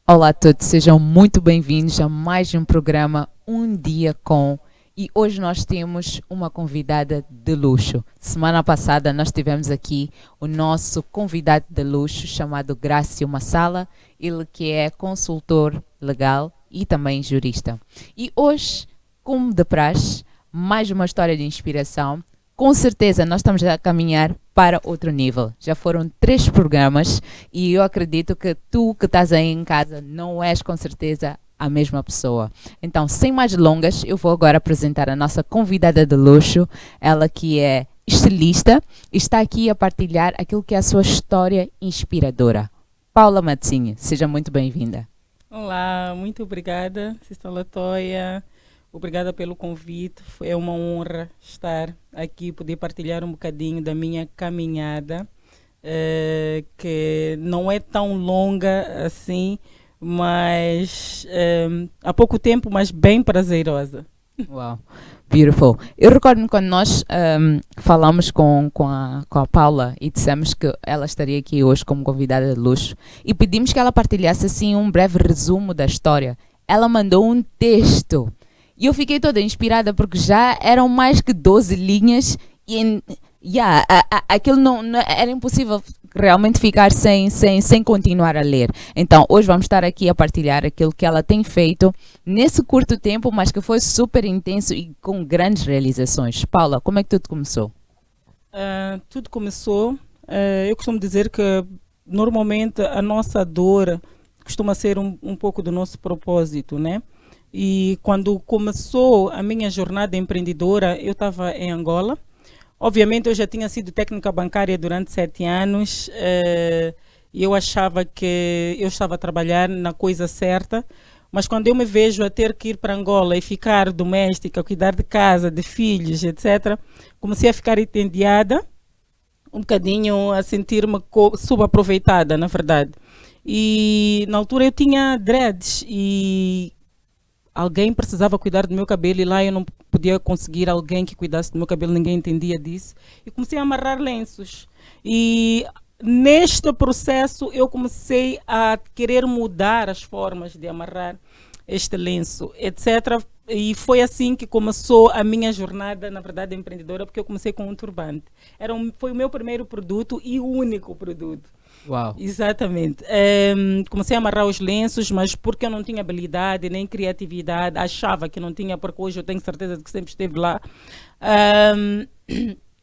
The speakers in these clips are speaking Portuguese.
Olá a todos, sejam muito bem-vindos a mais um programa Um Dia Com. E hoje nós temos uma convidada de luxo. Semana passada nós tivemos aqui o nosso convidado de luxo chamado Grácio Massala, ele que é consultor legal e também jurista. E hoje, como de praxe, mais uma história de inspiração. Com certeza nós estamos a caminhar para outro nível. Já foram 3 programas e eu acredito que tu que estás aí em casa não és com certeza a mesma pessoa. Então, sem mais delongas, eu vou agora apresentar a nossa convidada de luxo, ela que é estilista e está aqui a partilhar aquilo que é a sua história inspiradora. Paula Matzinho, seja muito bem-vinda. Olá, muito obrigada, Sister Latoya. Obrigada pelo convite. É uma honra estar aqui, poder partilhar um bocadinho da minha caminhada, que não é tão longa assim, mas há pouco tempo, mas bem prazerosa. Uau, beautiful. Eu recordo-me quando nós falamos com a Paula e dissemos que ela estaria aqui hoje como convidada de luxo e pedimos que ela partilhasse assim um breve resumo da história. Ela mandou um texto. E eu fiquei toda inspirada porque já eram mais que 12 linhas e aquilo não era impossível realmente ficar sem continuar a ler. Então, hoje vamos estar aqui a partilhar aquilo que ela tem feito nesse curto tempo, mas que foi super intenso e com grandes realizações. Paula, como é que tudo começou? Tudo começou, eu costumo dizer que normalmente a nossa dor costuma ser um pouco do nosso propósito, né? E quando começou a minha jornada empreendedora, eu estava em Angola. Obviamente, eu já tinha sido técnica bancária durante 7 anos e eu achava que eu estava a trabalhar na coisa certa. Mas quando eu me vejo a ter que ir para Angola e ficar doméstica, cuidar de casa, de filhos, etc., comecei a ficar entediada, um bocadinho a sentir-me subaproveitada, na verdade. E na altura eu tinha dreads e alguém precisava cuidar do meu cabelo e lá eu não podia conseguir alguém que cuidasse do meu cabelo, ninguém entendia disso. E comecei a amarrar lenços. E neste processo eu comecei a querer mudar as formas de amarrar este lenço, etc. E foi assim que começou a minha jornada, na verdade, empreendedora, porque eu comecei com um turbante. Foi o meu primeiro produto e o único produto. Uau. Exatamente. Comecei a amarrar os lenços, mas porque eu não tinha habilidade nem criatividade, achava que não tinha, porque hoje eu tenho certeza de que sempre esteve lá.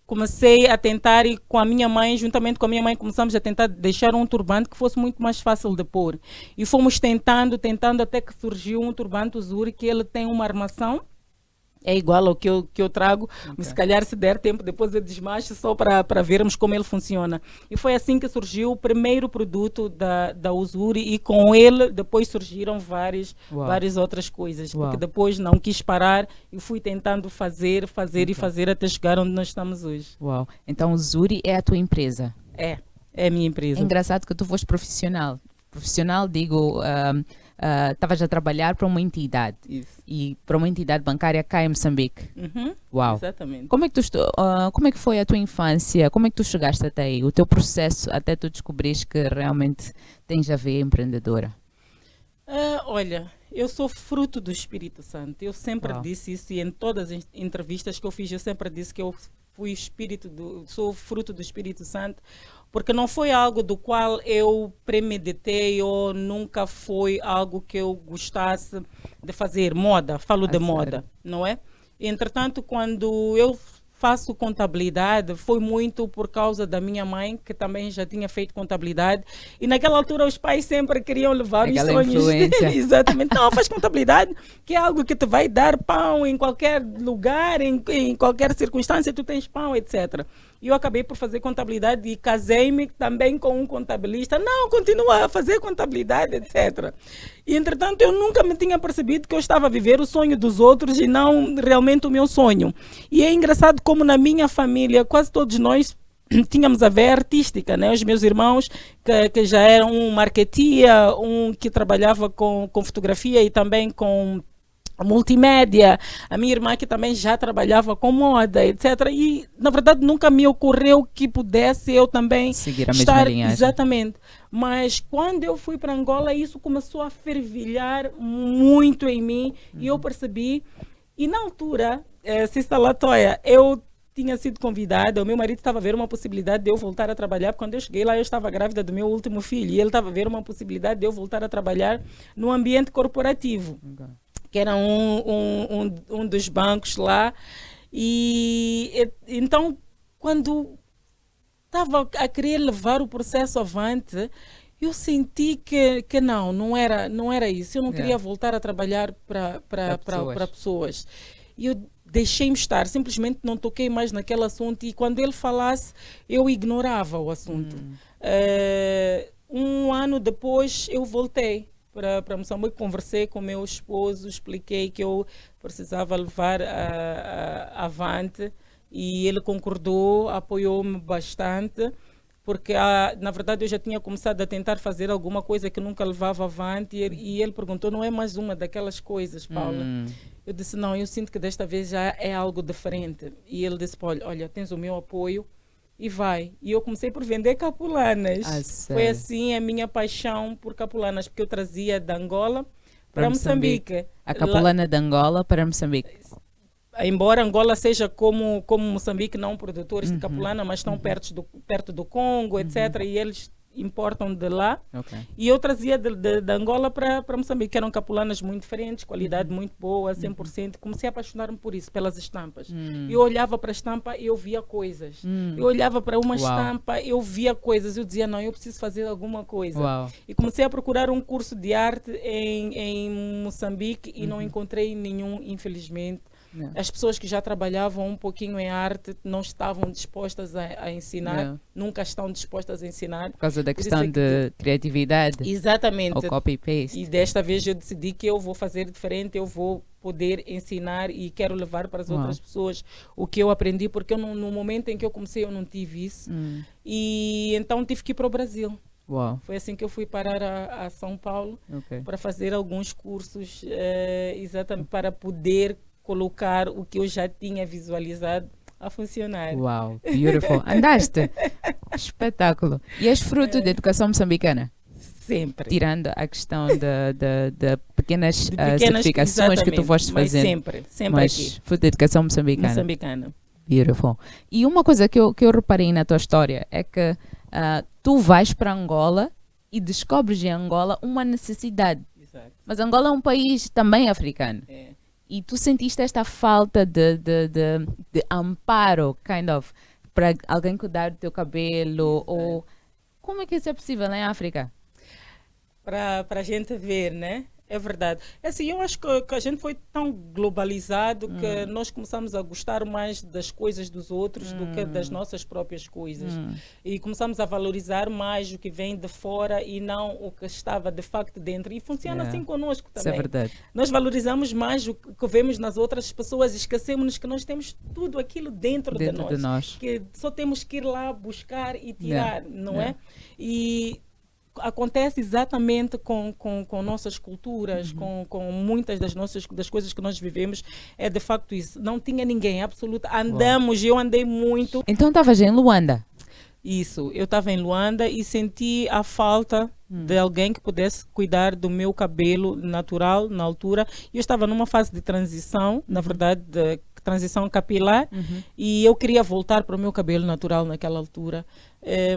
Comecei a tentar e com a minha mãe, juntamente com a minha mãe, começamos a tentar deixar um turbante que fosse muito mais fácil de pôr. E fomos tentando, até que surgiu um turbante Uzuri, que ele tem uma armação. É igual ao que eu trago, mas se calhar se der tempo depois eu desmacho só para vermos como ele funciona. E foi assim que surgiu o primeiro produto da Uzuri e com ele depois surgiram várias outras coisas. Uau. Porque depois não quis parar e fui tentando fazer e fazer até chegar onde nós estamos hoje. Uau. Então, o Zuri é a tua empresa? É a minha empresa. É engraçado que tu foste profissional. Profissional, digo, estavas a trabalhar para uma entidade. Isso. E para uma entidade bancária cá em Moçambique. Uhum, Uau. exatamente. Como é que foi a tua infância? Como é que tu chegaste até aí? O teu processo até tu descobrires que realmente tens a ver empreendedora? Olha, eu sou fruto do Espírito Santo. Eu sempre Uau. disse isso e em todas as entrevistas que eu fiz, eu sempre disse que eu sou fruto do Espírito Santo, porque não foi algo do qual eu premeditei ou nunca foi algo que eu gostasse de fazer. Moda, falo de moda, não é? Entretanto, quando eu faço contabilidade, foi muito por causa da minha mãe, que também já tinha feito contabilidade. E naquela altura os pais sempre queriam levar os Aquela sonhos. influência. Exatamente. Não, faz contabilidade, que é algo que te vai dar pão em qualquer lugar, em qualquer circunstância, tu tens pão, etc. E eu acabei por fazer contabilidade e casei-me também com um contabilista. Não, continua a fazer contabilidade, etc. E, entretanto, eu nunca me tinha percebido que eu estava a viver o sonho dos outros e não realmente o meu sonho. E é engraçado como na minha família, quase todos nós tínhamos a veia artística, né? Os meus irmãos que já eram um marqueteer, um que trabalhava com fotografia e também com multimédia, a minha irmã que também já trabalhava com moda, etc. E, na verdade, nunca me ocorreu que pudesse eu também seguir a mesma estar... linhagem. Exatamente. Mas quando eu fui para Angola, isso começou a fervilhar muito em mim e eu percebi. E na altura, Sister Latoya, eu tinha sido convidada, o meu marido estava a ver uma possibilidade de eu voltar a trabalhar. Quando eu cheguei lá, eu estava grávida do meu último filho e ele estava a ver uma possibilidade de eu voltar a trabalhar no ambiente corporativo. Que era um dos bancos lá. E então, quando estava a querer levar o processo avante, eu senti que não era isso. Eu não queria voltar a trabalhar para pessoas. E eu deixei-me estar, simplesmente não toquei mais naquele assunto. E quando ele falasse, eu ignorava o assunto. Um ano depois, eu voltei para Moçambique, conversei com meu esposo, expliquei que eu precisava levar avante e ele concordou, apoiou-me bastante, porque na verdade eu já tinha começado a tentar fazer alguma coisa que nunca levava avante e ele perguntou, não é mais uma daquelas coisas, Paula? Eu disse, não, eu sinto que desta vez já é algo diferente. E ele disse, olha, tens o meu apoio, e vai. E eu comecei por vender capulanas. Foi assim a minha paixão por capulanas, porque eu trazia de Angola para Moçambique. A capulana de Angola para Moçambique. Embora Angola seja como Moçambique, não produtores de capulana, mas estão perto do Congo, etc. E eles importam de lá. E eu trazia de Angola para Moçambique, que eram capulanas muito diferentes, qualidade muito boa, 100%. Comecei a apaixonar-me por isso, pelas estampas. Eu olhava para a estampa e eu via coisas. Eu olhava para uma estampa, eu via coisas. Eu dizia, não, eu preciso fazer alguma coisa. E comecei a procurar um curso de arte em Moçambique e não encontrei nenhum, infelizmente. As pessoas que já trabalhavam um pouquinho em arte não estavam dispostas a ensinar, nunca estão dispostas a ensinar. Por causa da questão de criatividade. Exatamente. Ou copy-paste. E desta vez eu decidi que eu vou fazer diferente, eu vou poder ensinar e quero levar para as outras pessoas o que eu aprendi, porque no momento em que eu comecei eu não tive isso. E então tive que ir para o Brasil. Foi assim que eu fui parar a São Paulo para fazer alguns cursos exatamente para poder colocar o que eu já tinha visualizado a funcionar. Uau, beautiful. Andaste? Espetáculo. E és fruto da educação moçambicana? Sempre. Tirando a questão de pequenas certificações que tu foste fazendo. Sempre mas aqui. Fruto da educação moçambicana. Beautiful. E uma coisa que eu reparei na tua história é que tu vais para Angola e descobres em Angola uma necessidade. Exato. Mas Angola é um país também africano. E tu sentiste esta falta de amparo, kind of, para alguém cuidar do teu cabelo? Ou como é que isso é possível em África? Para a gente ver, né? É verdade. Assim, eu acho que a gente foi tão globalizado que nós começamos a gostar mais das coisas dos outros do que das nossas próprias coisas. E começamos a valorizar mais o que vem de fora e não o que estava de facto dentro. E funciona assim conosco também. Isso é verdade. Nós valorizamos mais o que vemos nas outras pessoas e esquecemos que nós temos tudo aquilo dentro de nós. Que só temos que ir lá buscar e tirar, não é? E acontece exatamente com nossas culturas, com muitas das coisas que nós vivemos, é de facto isso. Não tinha ninguém, absoluto. Eu andei muito. Então estavas em Luanda? Isso, eu estava em Luanda e senti a falta de alguém que pudesse cuidar do meu cabelo natural na altura. Eu estava numa fase de transição, na verdade, de transição capilar, e eu queria voltar para o meu cabelo natural naquela altura.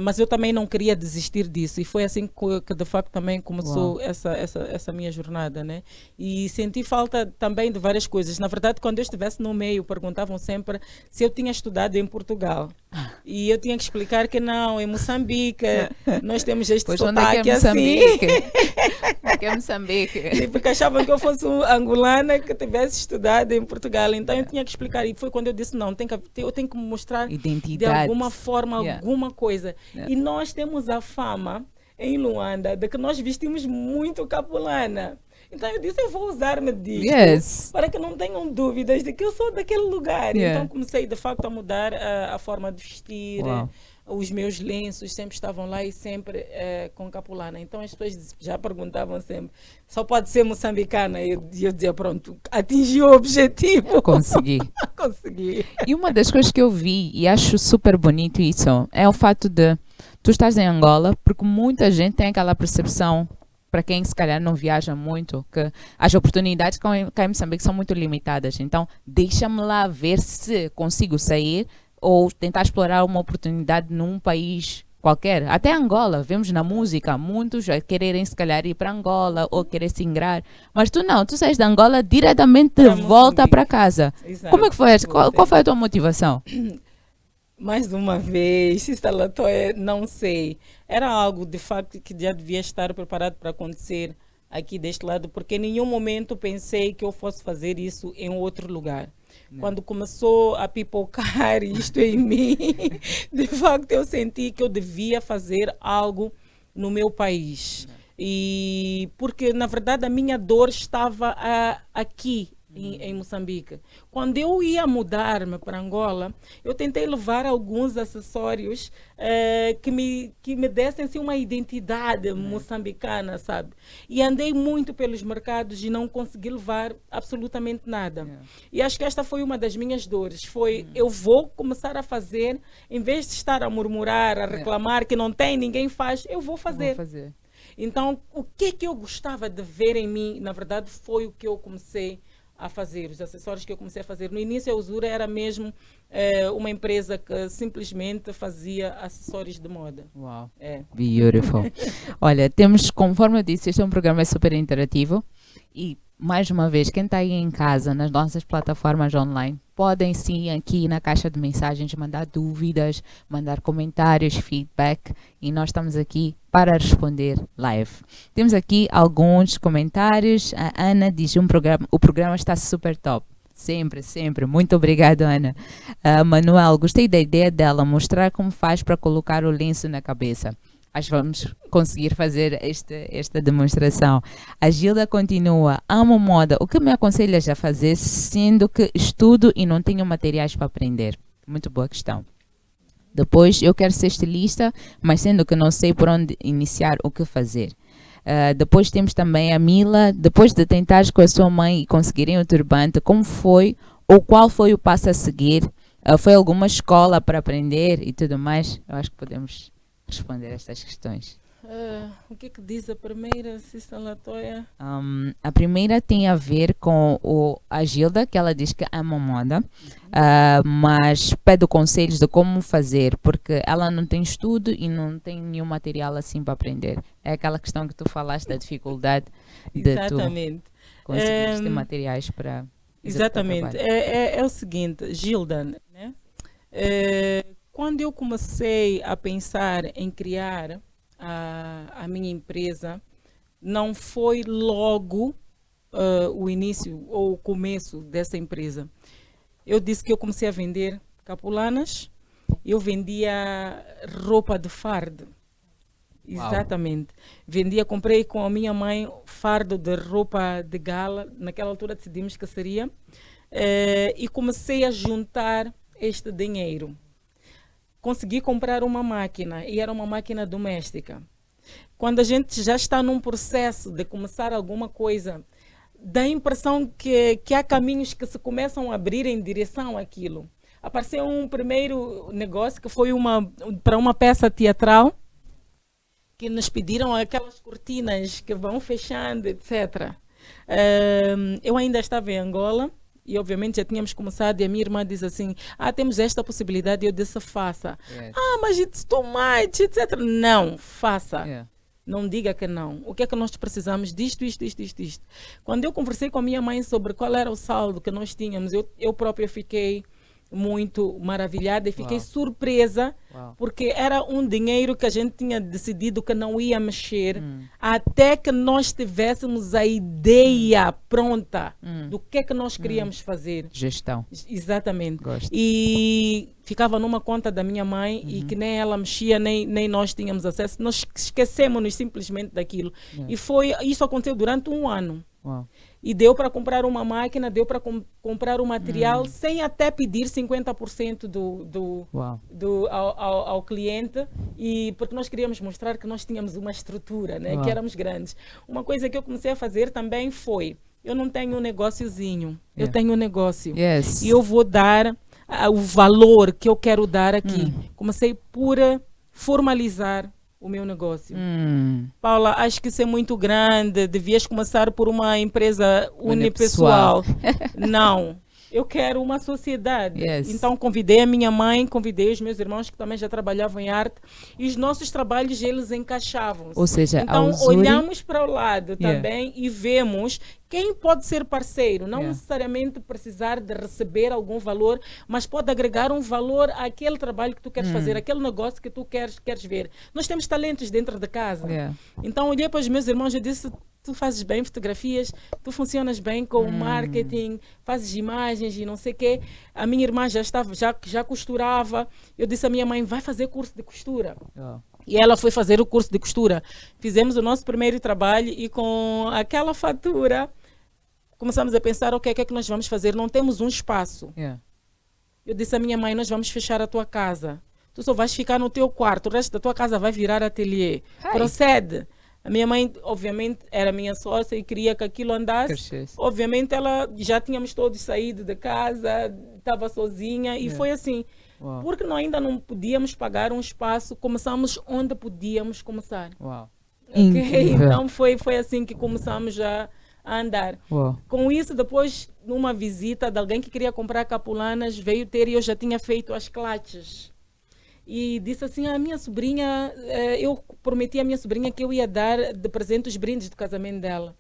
Mas eu também não queria desistir disso e foi assim que de facto também começou essa minha jornada, né? E senti falta também de várias coisas. Na verdade, quando eu estivesse no meio, perguntavam sempre se eu tinha estudado em Portugal e eu tinha que explicar que não, em Moçambique nós temos este sotaque assim. Que é Moçambique? E porque achavam que eu fosse angolana que tivesse estudado em Portugal, então eu tinha que explicar e foi quando eu disse não, eu tenho que mostrar identidade, de alguma forma, alguma coisa. E nós temos a fama em Luanda de que nós vestimos muito capulana. Então eu disse, eu vou usar-me disso para que não tenham dúvidas de que eu sou daquele lugar. Então comecei de facto a mudar a forma de vestir, os meus lenços sempre estavam lá e sempre com capulana. Então as pessoas já perguntavam sempre, só pode ser moçambicana? E eu dizia, pronto, atingi o objetivo. Consegui. Consegui. E uma das coisas que eu vi e acho super bonito isso é o fato de tu estás em Angola, porque muita gente tem aquela percepção, para quem se calhar não viaja muito, que as oportunidades cá em Moçambique são muito limitadas. Então, deixa-me lá ver se consigo sair ou tentar explorar uma oportunidade num país qualquer. Até Angola, vemos na música, muitos a quererem se calhar ir para Angola ou querer se ingrar. Mas tu não, tu sais de Angola diretamente de volta para casa. Exato. Como é que foi? Qual foi a tua motivação? Mais uma vez, não sei. Era algo de facto que já devia estar preparado para acontecer aqui deste lado, porque em nenhum momento pensei que eu fosse fazer isso em outro lugar. Não. Quando começou a pipocar isto em mim, de facto eu senti que eu devia fazer algo no meu país. Não. E porque na verdade a minha dor estava aqui. Em Moçambique. Quando eu ia mudar-me para Angola, eu tentei levar alguns acessórios que me dessem assim, uma identidade moçambicana, sabe? E andei muito pelos mercados e não consegui levar absolutamente nada. E acho que esta foi uma das minhas dores. Eu vou começar a fazer, em vez de estar a murmurar, a reclamar que não tem, ninguém faz, eu vou fazer. Então, o que eu gostava de ver em mim, na verdade, foi o que eu comecei a fazer, os acessórios que eu comecei a fazer. No início, a Usura era mesmo uma empresa que simplesmente fazia acessórios de moda. Uau, beautiful. Olha, conforme eu disse, este é um programa super interativo e, mais uma vez, quem está aí em casa, nas nossas plataformas online, podem sim aqui na caixa de mensagens mandar dúvidas, mandar comentários, feedback e nós estamos aqui para responder live. Temos aqui alguns comentários. A Ana diz o programa está super top. Sempre, sempre. Muito obrigada, Ana. Manuel, gostei da ideia dela, mostrar como faz para colocar o lenço na cabeça. Acho que vamos conseguir fazer esta demonstração. A Gilda continua, amo moda. O que me aconselhas a fazer, sendo que estudo e não tenho materiais para aprender? Muito boa questão. Depois, eu quero ser estilista, mas sendo que não sei por onde iniciar, o que fazer. Depois temos também a Mila. Depois de tentares com a sua mãe e conseguirem o turbante, como foi ou qual foi o passo a seguir? Foi alguma escola para aprender e tudo mais? Eu acho que podemos responder estas questões. O que diz a primeira, Sister Latoya? A primeira tem a ver com a Gilda, que ela diz que ama moda, mas pede conselhos de como fazer, porque ela não tem estudo e não tem nenhum material assim para aprender. É aquela questão que tu falaste da dificuldade de tu conseguir ter materiais para... Exatamente. É o seguinte, Gilda, né? Quando eu comecei a pensar em criar a minha empresa, não foi logo o início ou o começo dessa empresa. Eu disse que eu comecei a vender capulanas, eu vendia roupa de fardo. Exatamente. Comprei com a minha mãe fardo de roupa de gala, naquela altura decidimos que seria, e comecei a juntar este dinheiro. Consegui comprar uma máquina e era uma máquina doméstica. Quando a gente já está num processo de começar alguma coisa, dá a impressão que há caminhos que se começam a abrir em direção àquilo. Apareceu um primeiro negócio que foi para uma peça teatral, que nos pediram aquelas cortinas que vão fechando, etc. Eu ainda estava em Angola. E obviamente já tínhamos começado e a minha irmã diz assim, temos esta possibilidade, e eu disse, faça. Yes. Mas it's too much, etc. Não, faça. Yeah. Não diga que não. O que é que nós precisamos disto, isto. Quando eu conversei com a minha mãe sobre qual era o saldo que nós tínhamos, eu própria fiquei muito maravilhada e fiquei surpresa, porque era um dinheiro que a gente tinha decidido que não ia mexer até que nós tivéssemos a ideia pronta do que é que nós queríamos fazer. Gestão. Exatamente. Gosto. E ficava numa conta da minha mãe e que nem ela mexia, nem nós tínhamos acesso. Nós esquecemos-nos simplesmente daquilo. E isso aconteceu durante um ano. Uau. E deu para comprar uma máquina, deu para comprar o material sem até pedir 50% ao cliente, e porque nós queríamos mostrar que nós tínhamos uma estrutura, né? Que éramos grandes. Uma coisa que eu comecei a fazer também foi, eu não tenho um negóciozinho, eu tenho um negócio. E eu vou dar o valor que eu quero dar aqui. Comecei por formalizar o meu negócio. Paula, acho que isso é muito grande, devias começar por uma empresa unipessoal. Não, eu quero uma sociedade. Então convidei a minha mãe, convidei os meus irmãos que também já trabalhavam em arte, e os nossos trabalhos, eles encaixavam-se. Ou seja, então olhamos para o lado também e vemos quem pode ser parceiro, não necessariamente precisar de receber algum valor, mas pode agregar um valor àquele trabalho que tu queres fazer, aquele negócio que tu queres ver. Nós temos talentos dentro de casa. Então olhei para os meus irmãos e disse, tu fazes bem fotografias, tu funcionas bem com o marketing, fazes imagens e não sei o quê. A minha irmã já costurava. Eu disse à minha mãe, vai fazer curso de costura. E ela foi fazer o curso de costura. Fizemos o nosso primeiro trabalho e com aquela fatura começamos a pensar, ok, o que é que nós vamos fazer? Não temos um espaço. Eu disse à minha mãe, nós vamos fechar a tua casa. Tu só vais ficar no teu quarto, o resto da tua casa vai virar ateliê. Procede. A minha mãe, obviamente, era minha sócia e queria que aquilo andasse. Obviamente, ela já tínhamos todos saído de casa, estava sozinha e foi assim. Porque nós ainda não podíamos pagar um espaço, começamos onde podíamos começar. Okay? Então foi assim que começamos a andar. Com isso, depois, numa visita de alguém que queria comprar capulanas, veio ter, e eu já tinha feito as claches. E disse assim, a minha sobrinha, eu prometi à minha sobrinha que eu ia dar de presente os brindes do casamento dela.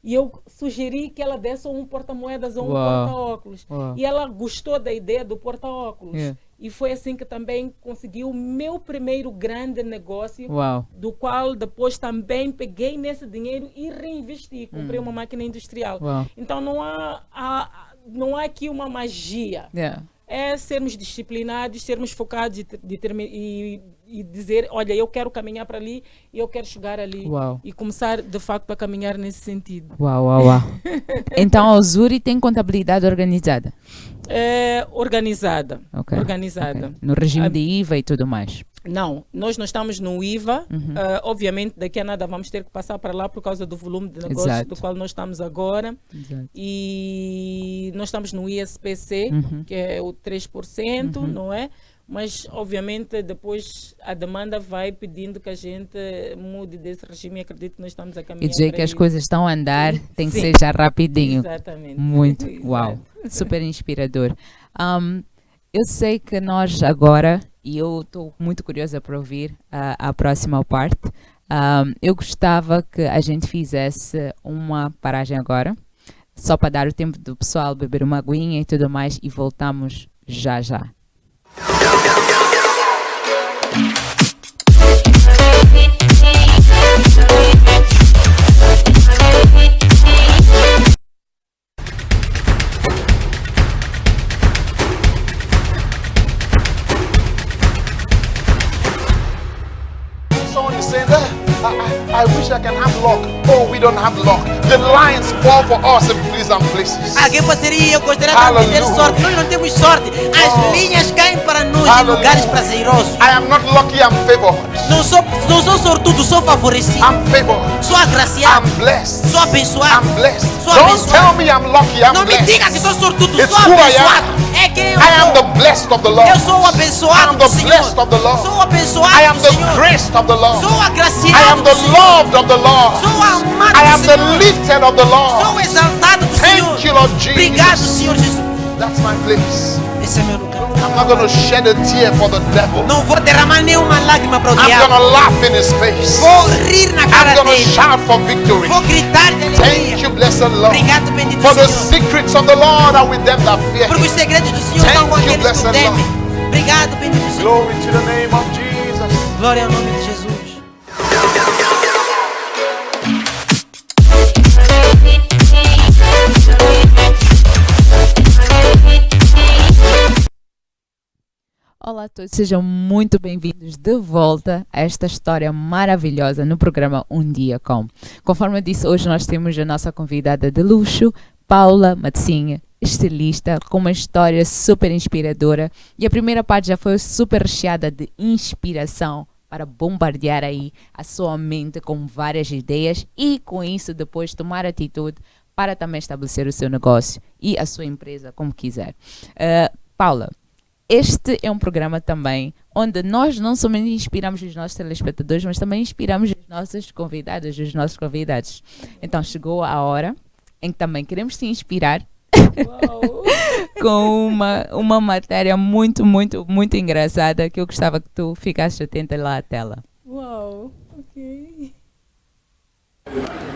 E eu sugeri que ela desse um porta-moedas ou um porta-óculos. E ela gostou da ideia do porta-óculos. E foi assim que também consegui o meu primeiro grande negócio, do qual depois também peguei nesse dinheiro e reinvesti. Comprei uma máquina industrial. Então não há aqui uma magia. É sermos disciplinados, sermos focados e dizer, olha, eu quero caminhar para ali e eu quero chegar ali. E começar, de facto, a caminhar nesse sentido. Então, a Uzuri tem contabilidade organizada? Organizada. No regime de IVA e tudo mais? Não, nós não estamos no IVA. Obviamente, daqui a nada vamos ter que passar para lá por causa do volume de negócios do qual nós estamos agora. E nós estamos no ISPC, que é o 3%, não é? Mas, obviamente, depois a demanda vai pedindo que a gente mude desse regime, e acredito que nós estamos a caminhar. E dizer que as coisas estão a andar, tem que ser já rapidinho. Exatamente. Muito. Super inspirador. Eu sei que nós agora, e eu estou muito curiosa para ouvir a próxima parte, eu gostava que a gente fizesse uma paragem agora, só para dar o tempo do pessoal beber uma aguinha e tudo mais, e voltamos já. Someone is saying that I wish I can have luck. Oh, we don't have luck. The lines fall for us in pleasant places. Alguém poderia, eu gostaria de ter sorte. Nós não temos sorte. As linhas caem para nós em lugares prazerosos. I am not lucky, I'm favored. Não sou sortudo, sou favorecido. I'm favored. Sou agraciado. I'm blessed. Sou abençoado. I'm blessed. Sou Don't abençoado. tell me I'm lucky, I'm Não me blessed. diga que sou sortudo, It's sou who I abençoado. am. É quem eu I am the sou. blessed of the Lord. Eu sou o abençoado I'm do the Senhor. blessed of the Lord. Sou o abençoado I am do the Senhor. graced of the Lord. Sou agraciado I am do the Senhor. loved of the Lord. Sou amado I do am the Senhor. lifted of the Lord. Sou exaltado do Thank Senhor. you, Lord Jesus. Obrigado, Senhor Jesus. That's my place. Esse é meu lugar. I'm not going to shed a tear for the devil. Não vou derramar nenhuma lágrima para o I'm diabo. going to laugh in his face. Vou rir na I'm cara going to dele. shout for victory. Vou gritar de Thank alegria. you, blessed Lord. Obrigado, bendito For the Senhor. secrets of the Lord are with them that fear Porque os him. segredos do Senhor estão com Thank you, aqueles que blessed temem. Obrigado, bendito Senhor. Glory to the name of Jesus. Glória ao nome de Jesus. Olá a todos, sejam muito bem-vindos de volta a esta história maravilhosa no programa Um Dia Com. Conforme eu disse, hoje nós temos a nossa convidada de luxo, Paula Matzinha, estilista, com uma história super inspiradora. E a primeira parte já foi super recheada de inspiração para bombardear aí a sua mente com várias ideias e com isso depois tomar atitude para também estabelecer o seu negócio e a sua empresa, como quiser. Paula, este é um programa também onde nós não somente inspiramos os nossos telespectadores, mas também inspiramos os nossos convidados. Então chegou a hora em que também queremos te inspirar com uma matéria muito, muito, muito engraçada que eu gostava que tu ficasses atenta lá à tela. Uau, ok.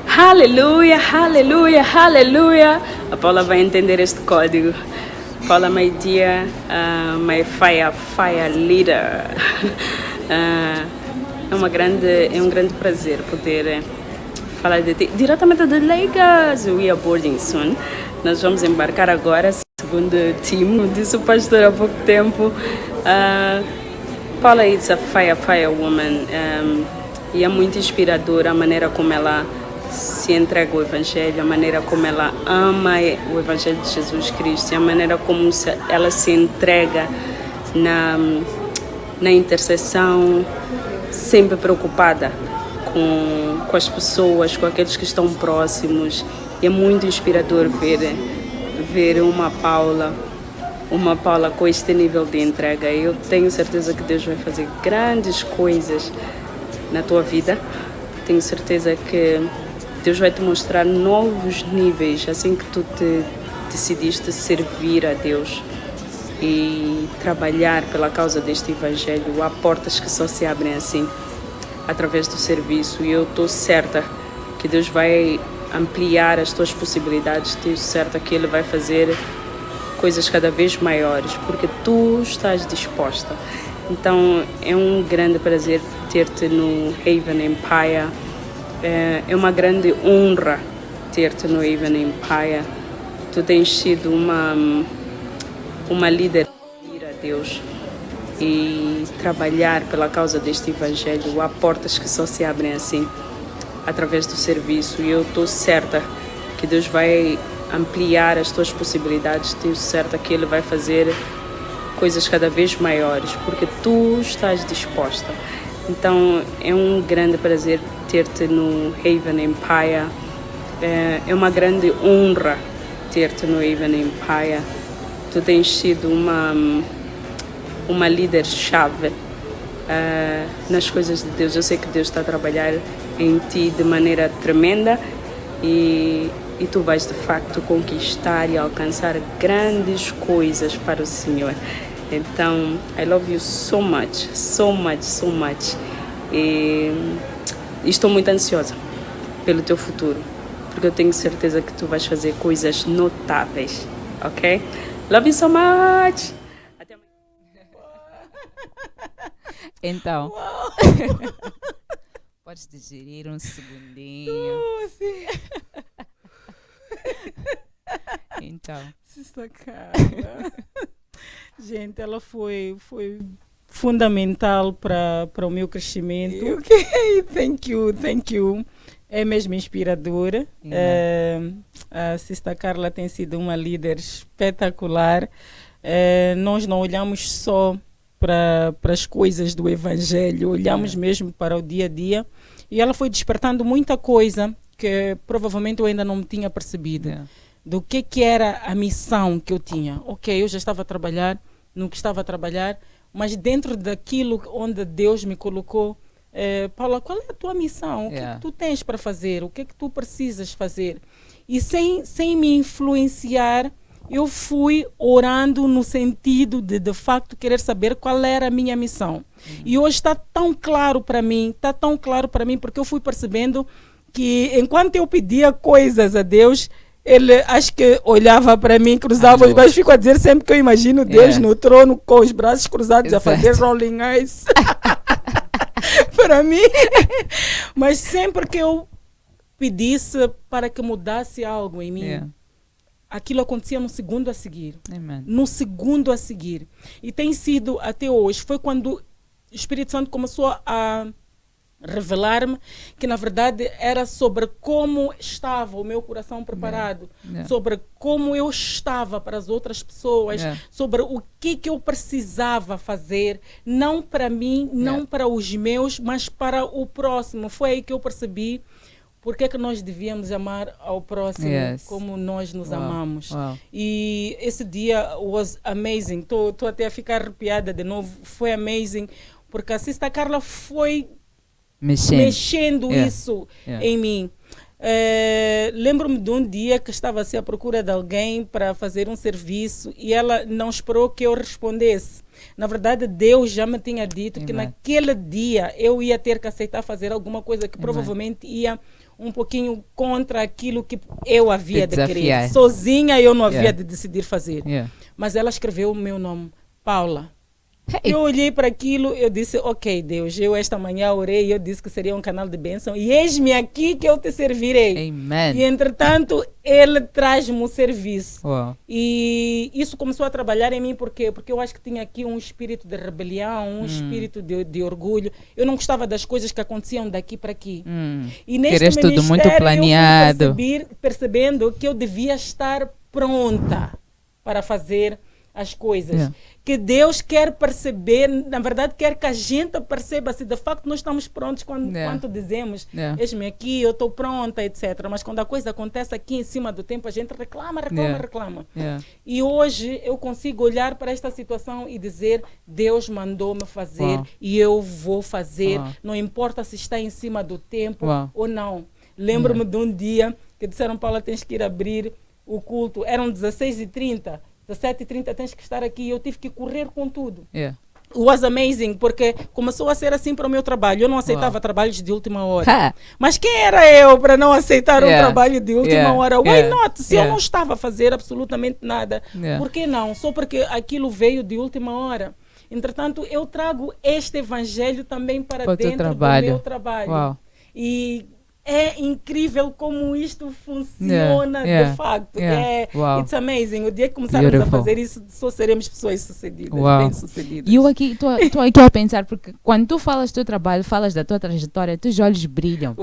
Aleluia, aleluia, aleluia. A Paula vai entender este código. Paula, my dear, my fire leader. É um grande prazer poder falar de ti diretamente de Lagos. We are boarding soon. Nós vamos embarcar agora, segundo o time, disse o pastor há pouco tempo. Paula is a fire woman. E é muito inspiradora a maneira como ela se entrega ao Evangelho, a maneira como ela ama o Evangelho de Jesus Cristo, e a maneira como ela se entrega na intercessão, sempre preocupada com as pessoas, com aqueles que estão próximos. E é muito inspirador ver uma Paula com este nível de entrega. Eu tenho certeza que Deus vai fazer grandes coisas na tua vida. Tenho certeza que Deus vai te mostrar novos níveis assim que tu te decidiste servir a Deus e trabalhar pela causa deste Evangelho. Há portas que só se abrem assim, através do serviço, e eu estou certa que Deus vai ampliar as tuas possibilidades. Estou certa que Ele vai fazer coisas cada vez maiores, porque tu estás disposta. Então é um grande prazer ter-te no Haven Empire. É uma grande honra ter-te no Haven Empire. Tu tens sido uma líder a Deus e trabalhar pela causa deste Evangelho. Há portas que só se abrem assim, através do serviço, e eu estou certa que Deus vai ampliar as tuas possibilidades. Estou certa que Ele vai fazer coisas cada vez maiores, porque tu estás disposta. Então é um grande prazer ter-te no Haven Empire. É uma grande honra ter-te no Haven Empire. Tu tens sido uma líder-chave nas coisas de Deus. Eu sei que Deus está a trabalhar em ti de maneira tremenda e tu vais de facto conquistar e alcançar grandes coisas para o Senhor. Então, I love you so much, so much, so much. E estou muito ansiosa pelo teu futuro, porque eu tenho certeza que tu vais fazer coisas notáveis, ok? Love you so much! Até amanhã. Então, podes digerir um segundinho. Sim. Então, Sister Carla. Gente, ela foi fundamental para o meu crescimento. Ok, thank you. É mesmo inspiradora. A Sister Carla tem sido uma líder espetacular. Nós não olhamos só para as coisas do Evangelho, olhamos mesmo para o dia a dia. E ela foi despertando muita coisa que provavelmente eu ainda não tinha percebido. Do que era a missão que eu tinha. Ok, eu já estava a trabalhar no que estava a trabalhar, mas dentro daquilo onde Deus me colocou, Paula, qual é a tua missão? O que é que tu tens para fazer? O que é que tu precisas fazer? E sem me influenciar, eu fui orando no sentido de facto querer saber qual era a minha missão. E hoje está tão claro para mim, porque eu fui percebendo que enquanto eu pedia coisas a Deus, ele acho que olhava para mim, cruzava os braços. Fico a dizer sempre que eu imagino Deus no trono com os braços cruzados a fazer rolling eyes para mim. Mas sempre que eu pedisse para que mudasse algo em mim, aquilo acontecia no segundo a seguir. Amen. No segundo a seguir. E tem sido até hoje. Foi quando o Espírito Santo começou a revelar-me que na verdade era sobre como estava o meu coração preparado, sobre como eu estava para as outras pessoas, sobre o que eu precisava fazer, não para mim, não para os meus, mas para o próximo. Foi aí que eu percebi porque é que nós devíamos amar ao próximo como nós nos amamos. E esse dia was amazing. Estou até a ficar arrepiada de novo. Foi amazing porque a Sister Carla foi mexendo isso em mim. Lembro-me de um dia que estava assim, à procura de alguém para fazer um serviço e ela não esperou que eu respondesse. Na verdade, Deus já me tinha dito que naquele dia eu ia ter que aceitar fazer alguma coisa que provavelmente ia um pouquinho contra aquilo que eu havia de querer. Sozinha eu não havia de decidir fazer. Mas ela escreveu o meu nome, Paula. Eu olhei para aquilo, eu disse, ok, Deus, eu esta manhã orei e eu disse que seria um canal de bênção e eis-me aqui que eu te servirei. Amen. E entretanto, ele traz-me o serviço. E isso começou a trabalhar em mim, por quê? Porque eu acho que tinha aqui um espírito de rebelião, um espírito de orgulho. Eu não gostava das coisas que aconteciam daqui para aqui. E neste Queres tudo muito planeado. Eu fui percebendo que eu devia estar pronta para fazer as coisas. Que Deus quer perceber, na verdade quer que a gente perceba se de facto nós estamos prontos quando dizemos, eis-me aqui, eu estou pronta, etc. Mas quando a coisa acontece aqui em cima do tempo, a gente reclama. E hoje eu consigo olhar para esta situação e dizer, Deus mandou-me fazer e eu vou fazer, não importa se está em cima do tempo ou não. Lembro-me de um dia que disseram, Paula, tens que ir abrir o culto, eram 16h30, 17h30 tens que estar aqui. Eu tive que correr com tudo. Was amazing, porque começou a ser assim para o meu trabalho. Eu não aceitava trabalhos de última hora. Mas quem era eu para não aceitar um trabalho de última hora? Why not? Se eu não estava a fazer absolutamente nada, por que não? Só porque aquilo veio de última hora. Entretanto, eu trago este evangelho também para dentro do meu trabalho. E é incrível como isto funciona de facto. It's amazing. O dia que começarmos a fazer isso, só seremos pessoas sucedidas, bem-sucedidas. E eu aqui estou aqui a pensar, porque quando tu falas do teu trabalho, falas da tua trajetória, teus olhos brilham.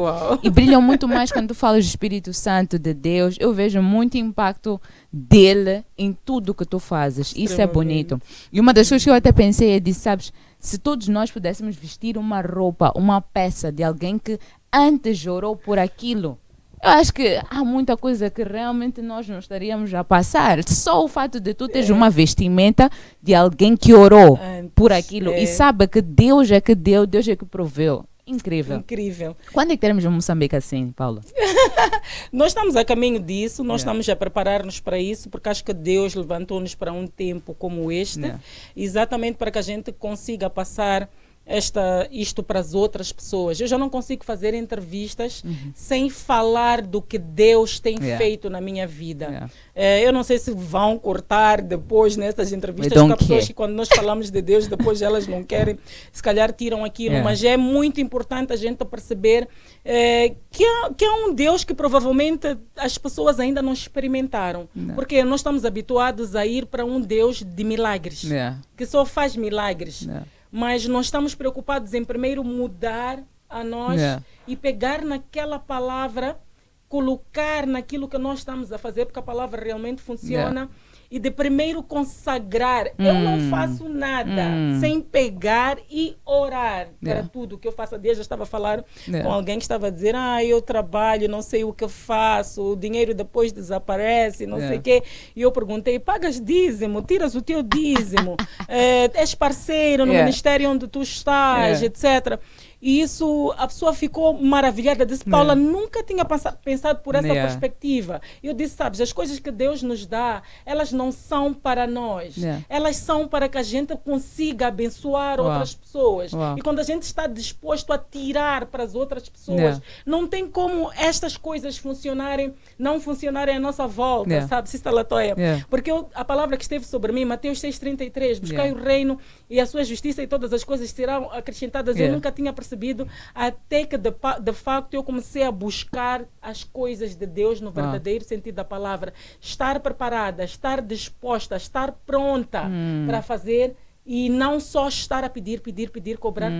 E brilham muito mais quando tu falas do Espírito Santo, de Deus. Eu vejo muito impacto dele em tudo que tu fazes. Isso é bonito. E uma das coisas que eu até pensei é de, sabes, se todos nós pudéssemos vestir uma roupa, uma peça de alguém que antes orou por aquilo, eu acho que há muita coisa que realmente nós não estaríamos a passar. Só o fato de tu teres uma vestimenta de alguém que orou por aquilo e sabe que Deus é que deu, Deus é que proveu. Incrível. Incrível. Quando é que teremos um Moçambique assim, Paula? Nós estamos a caminho disso, nós estamos a preparar-nos para isso, porque acho que Deus levantou-nos para um tempo como este, exatamente para que a gente consiga passar isto para as outras pessoas. Eu já não consigo fazer entrevistas sem falar do que Deus tem feito na minha vida. Eu não sei se vão cortar depois nessas entrevistas, porque há pessoas que quando nós falamos de Deus, depois elas não querem, se calhar tiram aquilo, mas é muito importante a gente perceber que é um Deus que provavelmente as pessoas ainda não experimentaram, porque nós estamos habituados a ir para um Deus de milagres, que só faz milagres. Mas nós estamos preocupados em primeiro mudar a nós e pegar naquela palavra, colocar naquilo que nós estamos a fazer, porque a palavra realmente funciona, e de primeiro consagrar. Eu não faço nada sem pegar e orar para tudo que eu faço. A dia já estava a falar com alguém que estava a dizer, eu trabalho, não sei o que eu faço, o dinheiro depois desaparece, não sei o quê. E eu perguntei, pagas dízimo, tiras o teu dízimo, és parceiro no ministério onde tu estás, etc. E isso, a pessoa ficou maravilhada, disse, Paula, nunca tinha pensado por essa perspectiva. Eu disse, sabes, as coisas que Deus nos dá, elas não são para nós. Elas são para que a gente consiga abençoar outras pessoas. E quando a gente está disposto a tirar para as outras pessoas, não tem como estas coisas não funcionarem à nossa volta, sabe, Sister Latoya? Porque a palavra que esteve sobre mim, Mateus 6,33, buscai o reino e a sua justiça e todas as coisas serão acrescentadas. Eu nunca tinha percebido percebido até que de facto eu comecei a buscar as coisas de Deus no verdadeiro sentido da palavra. Estar preparada, estar disposta, estar pronta para fazer. E não só estar a pedir, cobrar,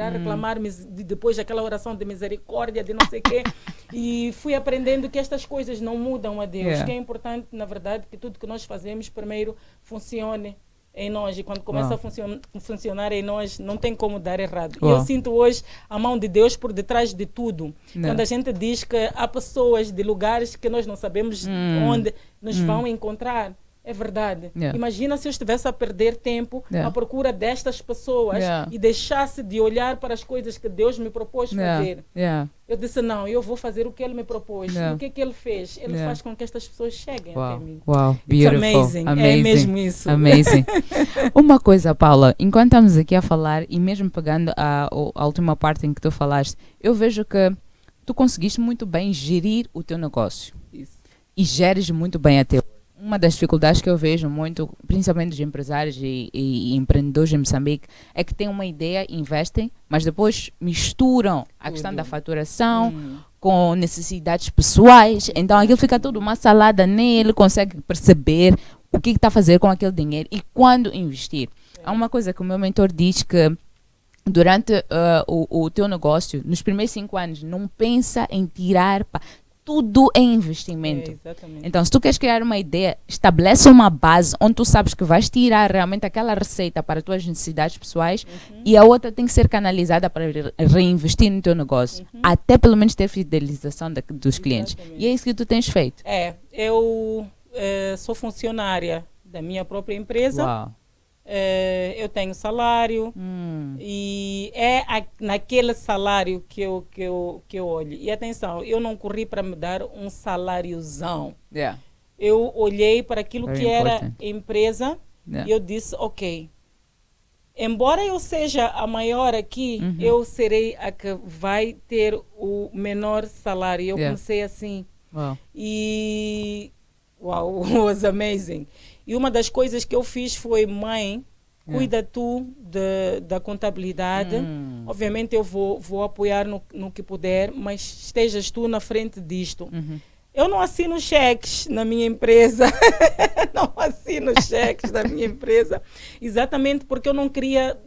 reclamar, depois daquela oração de misericórdia, de não sei o quê. E fui aprendendo que estas coisas não mudam a Deus. Que é importante, na verdade, que tudo que nós fazemos primeiro funcione em nós. E quando começa a funcionar em nós, não tem como dar errado. E eu sinto hoje a mão de Deus por detrás de tudo. Quando a gente diz que há pessoas de lugares que nós não sabemos onde nos vão encontrar. É verdade. Imagina se eu estivesse a perder tempo à procura destas pessoas e deixasse de olhar para as coisas que Deus me propôs fazer. Eu disse, não, eu vou fazer o que Ele me propôs. E o que é que Ele fez? Ele faz com que estas pessoas cheguem até mim. Wow, beautiful. It's amazing. É mesmo isso. Amazing. Uma coisa, Paula, enquanto estamos aqui a falar, e mesmo pegando a última parte em que tu falaste, eu vejo que tu conseguiste muito bem gerir o teu negócio. Isso. E geres muito bem a teu. Uma das dificuldades que eu vejo muito, principalmente dos empresários e empreendedores em Moçambique, é que têm uma ideia, investem, mas depois misturam a questão da faturação com necessidades pessoais. Então aquilo fica tudo uma salada, nem ele consegue perceber o que está a fazer com aquele dinheiro e quando investir. Há uma coisa que o meu mentor diz que durante o teu negócio, nos primeiros 5 anos, não pensa em tirar... Tudo é investimento. Então, se tu queres criar uma ideia, estabelece uma base onde tu sabes que vais tirar realmente aquela receita para as tuas necessidades pessoais e a outra tem que ser canalizada para reinvestir no teu negócio. Até pelo menos ter fidelização dos clientes. E é isso que tu tens feito. Eu sou funcionária da minha própria empresa. Uau. Eu tenho salário e naquele salário que eu olho. E atenção, eu não corri para me dar um saláriozão. Eu olhei para aquilo que era empresa e eu disse, ok, embora eu seja a maior aqui, eu serei a que vai ter o menor salário. Eu comecei assim. E wow, was amazing. E uma das coisas que eu fiz foi, mãe, cuida tu da contabilidade. Obviamente eu vou apoiar no que puder, mas estejas tu na frente disto. Eu não assino cheques na minha empresa. Não assino cheques na minha empresa. Exatamente porque eu não queria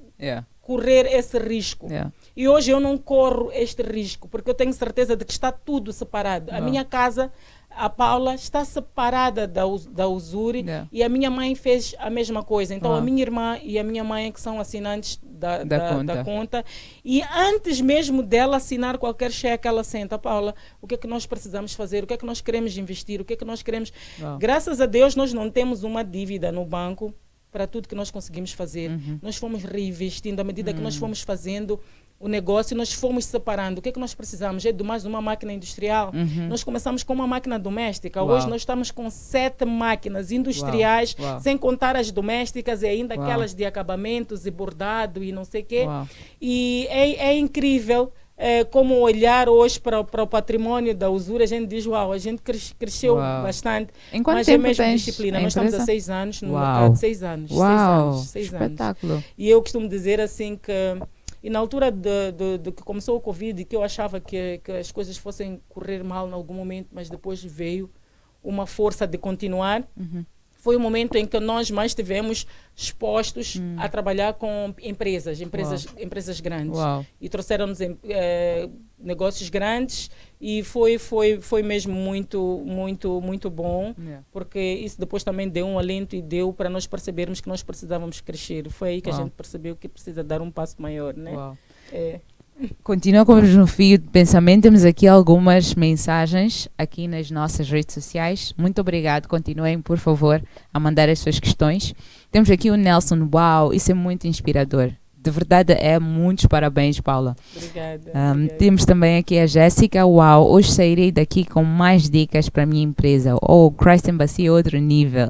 correr esse risco. E hoje eu não corro este risco, porque eu tenho certeza de que está tudo separado. A minha casa... A Paula está separada da Usuri e a minha mãe fez a mesma coisa. Então, a minha irmã e a minha mãe que são assinantes da conta. E antes mesmo dela assinar qualquer cheque, ela senta, Paula, o que é que nós precisamos fazer? O que é que nós queremos investir? O que é que nós queremos... Graças a Deus, nós não temos uma dívida no banco para tudo que nós conseguimos fazer. Nós fomos reinvestindo à medida que nós fomos fazendo o negócio, nós fomos separando. O que é que nós precisamos? É de mais uma máquina industrial. Nós começamos com uma máquina doméstica. Hoje nós estamos com 7 máquinas industriais, sem contar as domésticas e ainda aquelas de acabamentos e bordado e não sei o quê. E é incrível como olhar hoje para o patrimônio da Usura. A gente diz, uau, a gente cresceu bastante. Mas é mesmo disciplina. Nós estamos há 6 anos no mercado. 6 anos. Uau, 6 espetáculo. anos. E eu costumo dizer assim que... E na altura de que começou o Covid, que eu achava que as coisas fossem correr mal em algum momento, mas depois veio uma força de continuar. Foi o momento em que nós mais estivemos expostos a trabalhar com empresas grandes. E trouxeram-nos negócios grandes e foi mesmo muito bom, porque isso depois também deu um alento e deu para nós percebermos que nós precisávamos crescer. Foi aí que a gente percebeu que precisa dar um passo maior, né? Continua com o fio de pensamento. Temos aqui algumas mensagens aqui nas nossas redes sociais. Muito obrigado. Continuem, por favor, a mandar as suas questões. Temos aqui o Nelson. Uau, isso é muito inspirador. De verdade, muitos parabéns, Paula. Obrigada. Temos também aqui a Jéssica. Uau, hoje sairei daqui com mais dicas para a minha empresa. Christ Embassy é outro nível.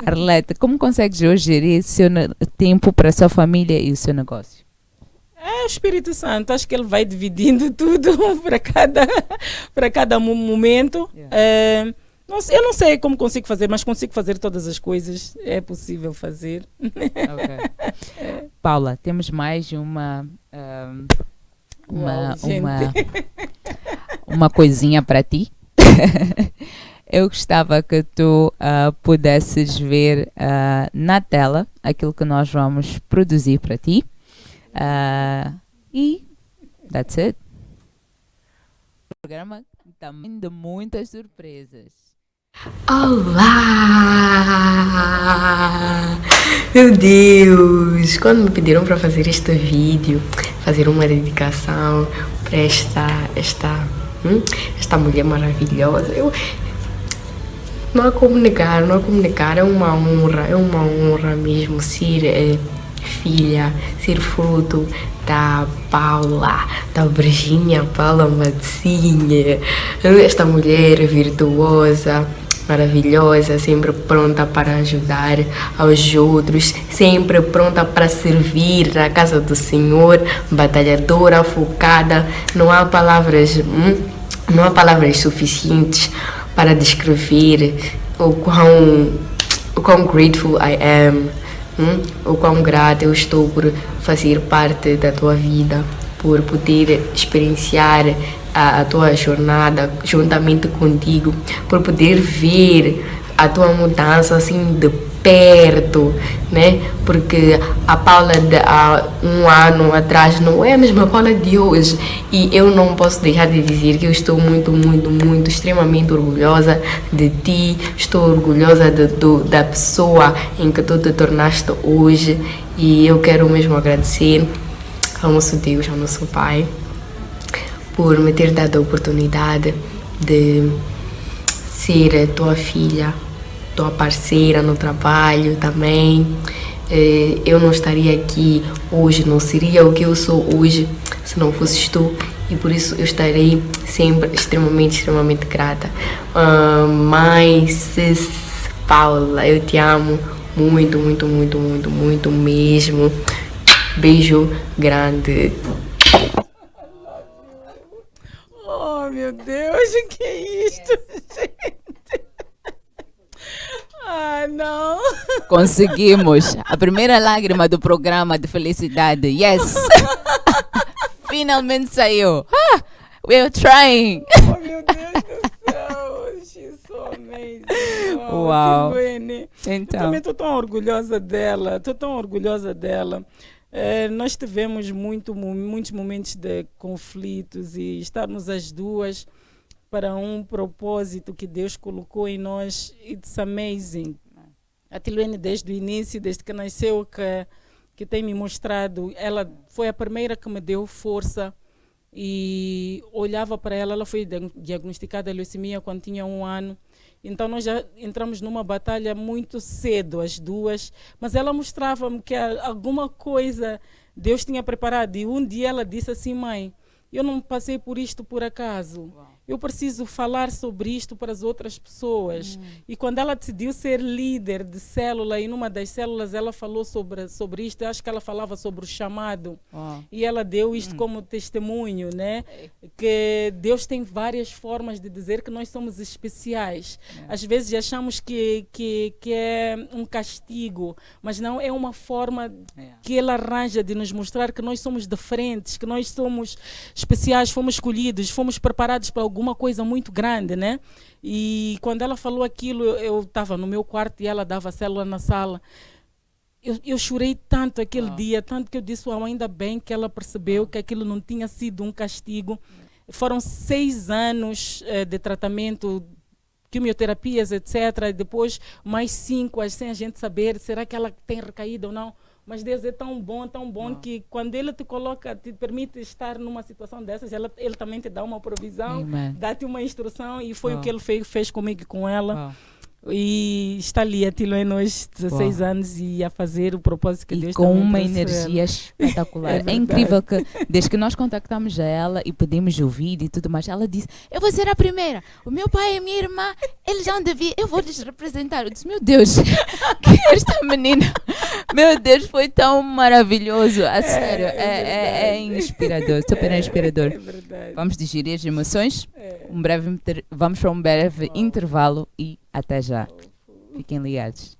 Arlete, como consegues hoje gerir seu tempo para a sua família e o seu negócio? É o Espírito Santo, acho que ele vai dividindo tudo para cada momento. Eu não sei como consigo fazer, mas consigo fazer todas as coisas. É possível fazer. Ok. Paula, temos mais Uau, uma coisinha para ti. Eu gostava que tu pudesses ver na tela aquilo que nós vamos produzir para ti. E that's it. O programa também de muitas surpresas. Olá! Meu Deus! Quando me pediram para fazer este vídeo, fazer uma dedicação para esta mulher maravilhosa, não há como negar, é uma honra mesmo ser filha, ser fruto da Paula, da Virgínia Paula Matzinha, esta mulher virtuosa, maravilhosa, sempre pronta para ajudar aos outros, sempre pronta para servir na casa do Senhor, batalhadora, focada. Não há palavras suficientes para descrever o quão grateful I am, o quão grata eu estou por fazer parte da tua vida, por poder experienciar a tua jornada juntamente contigo, por poder ver a tua mudança assim de perto, né? Porque a Paula de há um ano atrás não é a mesma Paula de hoje, e eu não posso deixar de dizer que eu estou muito, extremamente orgulhosa de ti, estou orgulhosa da pessoa em que tu te tornaste hoje, e eu quero mesmo agradecer ao nosso Deus, ao nosso Pai, por me ter dado a oportunidade de ser tua filha, tua parceira no trabalho também. Eu não estaria aqui hoje, não seria o que eu sou hoje se não fosses tu, e por isso eu estarei sempre extremamente grata. Mas Paula, eu te amo muito mesmo. Beijo grande. Oh, meu Deus, o que é isto, gente? Ah, não. Conseguimos. A primeira lágrima do programa de felicidade. Yes! Finalmente saiu. We're trying. Oh, meu Deus do céu. She's so amazing. Uau. Então. Eu também estou tão orgulhosa dela. Nós tivemos muitos momentos de conflitos, e estarmos as duas para um propósito que Deus colocou em nós. It's amazing. A Tilene, desde o início, desde que nasceu, que tem me mostrado, ela foi a primeira que me deu força, e olhava para ela. Ela foi diagnosticada de leucemia quando tinha 1 ano. Então nós já entramos numa batalha muito cedo, as duas, mas ela mostrava-me que alguma coisa Deus tinha preparado. E um dia ela disse assim: mãe, eu não passei por isto por acaso. Eu preciso falar sobre isto para as outras pessoas. E quando ela decidiu ser líder de célula, e numa das células ela falou sobre isto, eu acho que ela falava sobre o chamado. E ela deu isto como testemunho, né? Que Deus tem várias formas de dizer que nós somos especiais. Às vezes achamos que é um castigo, mas não, é uma forma que Ele arranja de nos mostrar que nós somos diferentes, que nós somos especiais, fomos escolhidos, fomos preparados para alguma coisa muito grande, né? E quando ela falou aquilo, eu estava no meu quarto e ela dava a célula na sala. Eu chorei tanto aquele dia, tanto que eu disse: ainda bem que ela percebeu que aquilo não tinha sido um castigo. Foram 6 anos de tratamento, quimioterapias, etc. E depois mais 5, sem a gente saber, será que ela tem recaído ou não? Mas Deus é tão bom, que quando Ele te coloca, te permite estar numa situação dessas, Ele também te dá uma provisão, dá-te uma instrução, e foi o que Ele fez comigo e com ela. E está ali a Tilene hoje, 16 anos, e a fazer o propósito que E Deus com também uma trouxe energia espetacular. É É, verdade. incrível que, desde que nós contactamos a ela e pedimos o vídeo e tudo mais, ela disse: Eu vou ser a primeira. O meu pai e a minha irmã, eles já devia, eu vou lhes representar. Eu disse: Meu Deus, que esta menina, meu Deus, foi tão maravilhoso. A sério, é inspirador, super inspirador. É verdade. Vamos digerir as emoções. Vamos para um breve intervalo e até já. Fiquem ligados.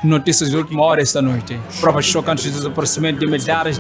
Notícias de última hora esta noite. Provas chocantes do desaparecimento de milhares